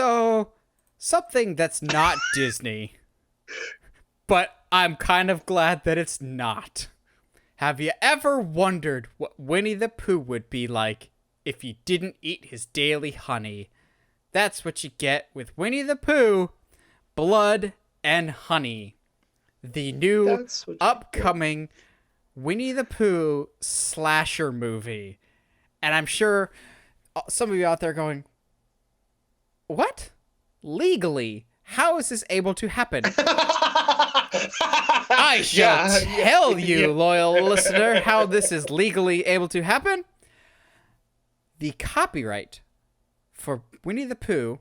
So, something that's not Disney, but I'm kind of glad that it's not. Have you ever wondered what Winnie the Pooh would be like if he didn't eat his daily honey? That's what you get with Winnie the Pooh, Blood and Honey, the new That's what you get. upcoming Winnie the Pooh slasher movie. And I'm sure some of you out there going, what? Legally? How is this able to happen? I shall tell you, loyal listener, how this is legally able to happen. The copyright for Winnie the Pooh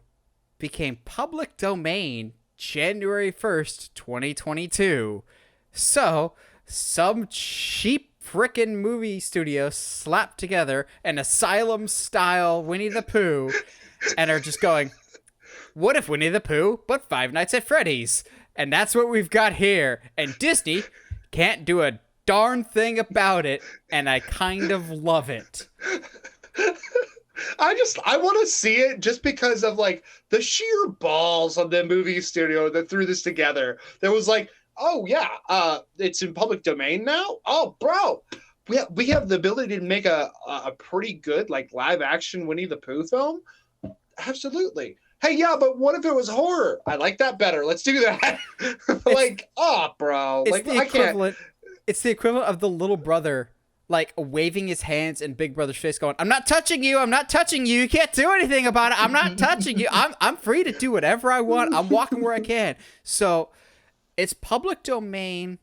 became public domain January 1st, 2022. So, some cheap frickin' movie studio slapped together an asylum-style Winnie the Pooh and are just going, what if Winnie the Pooh, but Five Nights at Freddy's? And that's what we've got here. And Disney can't do a darn thing about it, and I kind of love it. I want to see it just because of like the sheer balls of the movie studio that threw this together. There was like, oh yeah, it's in public domain now. Oh, bro, we have the ability to make a pretty good like live action Winnie the Pooh film. Absolutely. Hey, yeah, but what if it was horror? I like that better. Let's do that. Like, oh, bro, like I can't. It's the equivalent of the little brother, like, waving his hands in Big Brother's face going, I'm not touching you. I'm not touching you. You can't do anything about it. I'm not touching you. I'm free to do whatever I want. I'm walking where I can. So it's public domain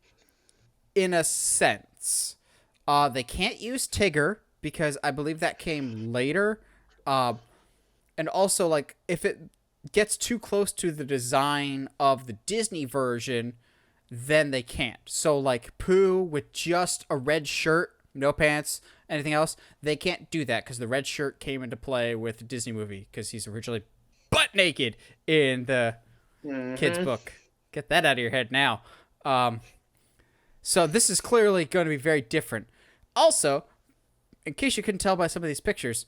in a sense. They can't use Tigger because I believe that came later. And also, like, if it gets too close to the design of the Disney version, then they can't. So, like, Pooh with just a red shirt, no pants, anything else, they can't do that because the red shirt came into play with the Disney movie because he's originally butt naked in the kid's book. Get that out of your head now. So this is clearly going to be very different. Also, in case you couldn't tell by some of these pictures,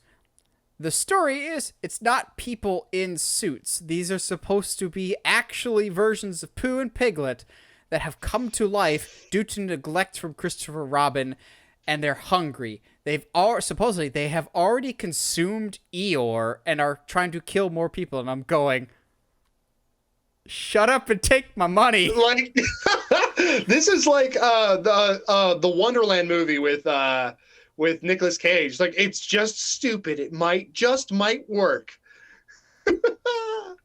the story is it's not people in suits. These are supposed to be actually versions of Pooh and Piglet that have come to life due to neglect from Christopher Robin, and they're hungry. Supposedly they have already consumed Eeyore and are trying to kill more people. And I'm going, shut up and take my money. Like, this is like the Wonderland movie with Nicolas Cage. Like, it's just stupid. It might work.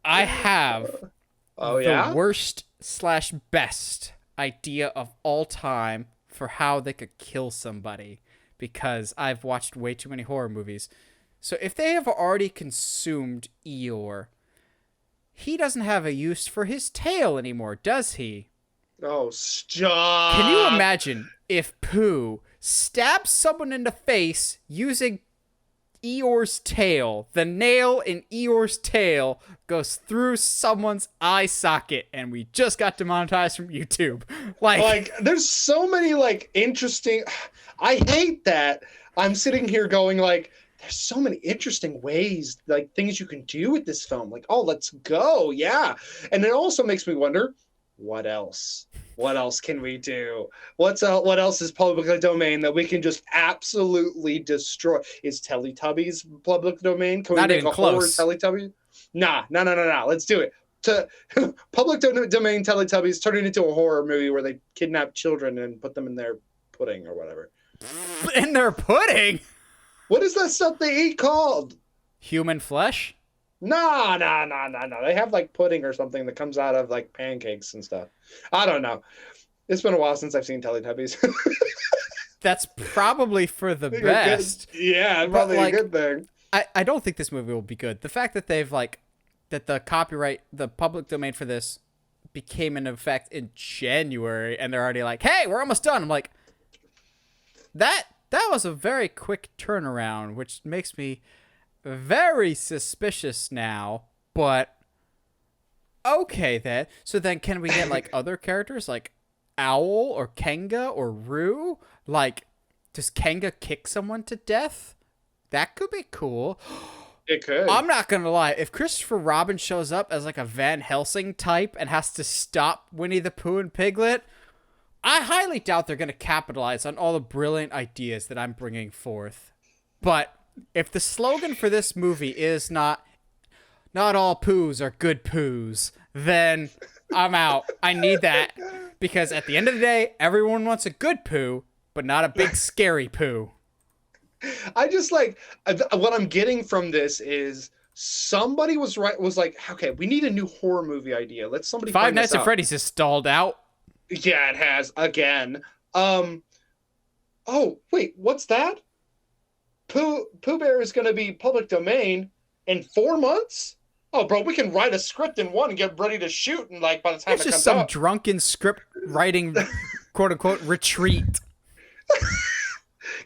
I have the worst/best idea of all time for how they could kill somebody, because I've watched way too many horror movies. So if they have already consumed Eeyore, he doesn't have a use for his tail anymore, does he? Oh, stop. Can you imagine if Pooh stabs someone in the face using Eeyore's tail? The nail in Eeyore's tail goes through someone's eye socket, and we just got demonetized from YouTube. Like there's so many like interesting. I hate that. I'm sitting here going like, there's so many interesting ways, like things you can do with this film. Like, oh, let's go, yeah. And it also makes me wonder, what else? What else can we do? What else is public domain that we can just absolutely destroy? Is Teletubbies public domain? Can we Not make even a horror close. Teletubbies? Nah. Let's do it. To public domain Teletubbies turn it into a horror movie where they kidnap children and put them in their pudding or whatever. In their pudding? What is that stuff they eat called? Human flesh? No. They have like pudding or something that comes out of like pancakes and stuff. I don't know. It's been a while since I've seen Teletubbies. That's probably for the best. Yeah, probably like, a good thing. I don't think this movie will be good. The fact that they've like that the copyright, the public domain for this became in effect in January, and they're already like, hey, we're almost done. I'm like, that was a very quick turnaround, which makes me very suspicious now. But okay then. So then can we get like other characters like Owl or Kenga or Roo? Like, does Kenga kick someone to death? That could be cool. It could. I'm not gonna lie. If Christopher Robin shows up as like a Van Helsing type and has to stop Winnie the Pooh and Piglet, I highly doubt they're gonna capitalize on all the brilliant ideas that I'm bringing forth. But if the slogan for this movie is not all poos are good poos, then I'm out. I need that because at the end of the day, everyone wants a good poo, but not a big scary poo. I just like what I'm getting from this is somebody was like, okay, we need a new horror movie idea. Let's somebody Five find Nights this at out. Freddy's is stalled out. Yeah, it has again. Oh wait, what's that? Pooh Bear is going to be public domain in 4 months. Oh, bro, we can write a script in one and get ready to shoot, and like by the time It's it just comes some out, drunken script writing, quote unquote, retreat.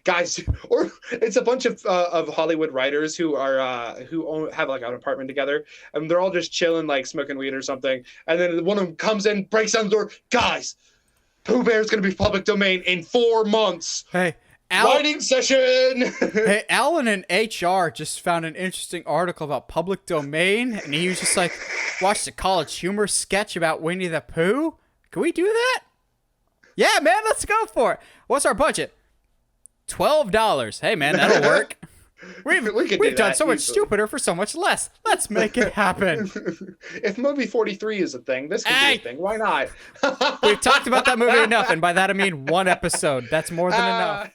guys, or it's a bunch of Hollywood writers who have like an apartment together, and they're all just chilling, like smoking weed or something. And then one of them comes in, breaks down the door. Guys, Pooh Bear's gonna be public domain in 4 months. Hey, Writing session. Hey, Alan in HR just found an interesting article about public domain, and he was just like, watched a College Humor sketch about Winnie the Pooh. Can we do that? Yeah, man, let's go for it. What's our budget? $12. Hey, man, that'll work. We've done so much stupider for so much less. Let's make it happen. If movie 43 is a thing, this could be a thing. Why not? We've talked about that movie enough, and by that I mean one episode. That's more than enough.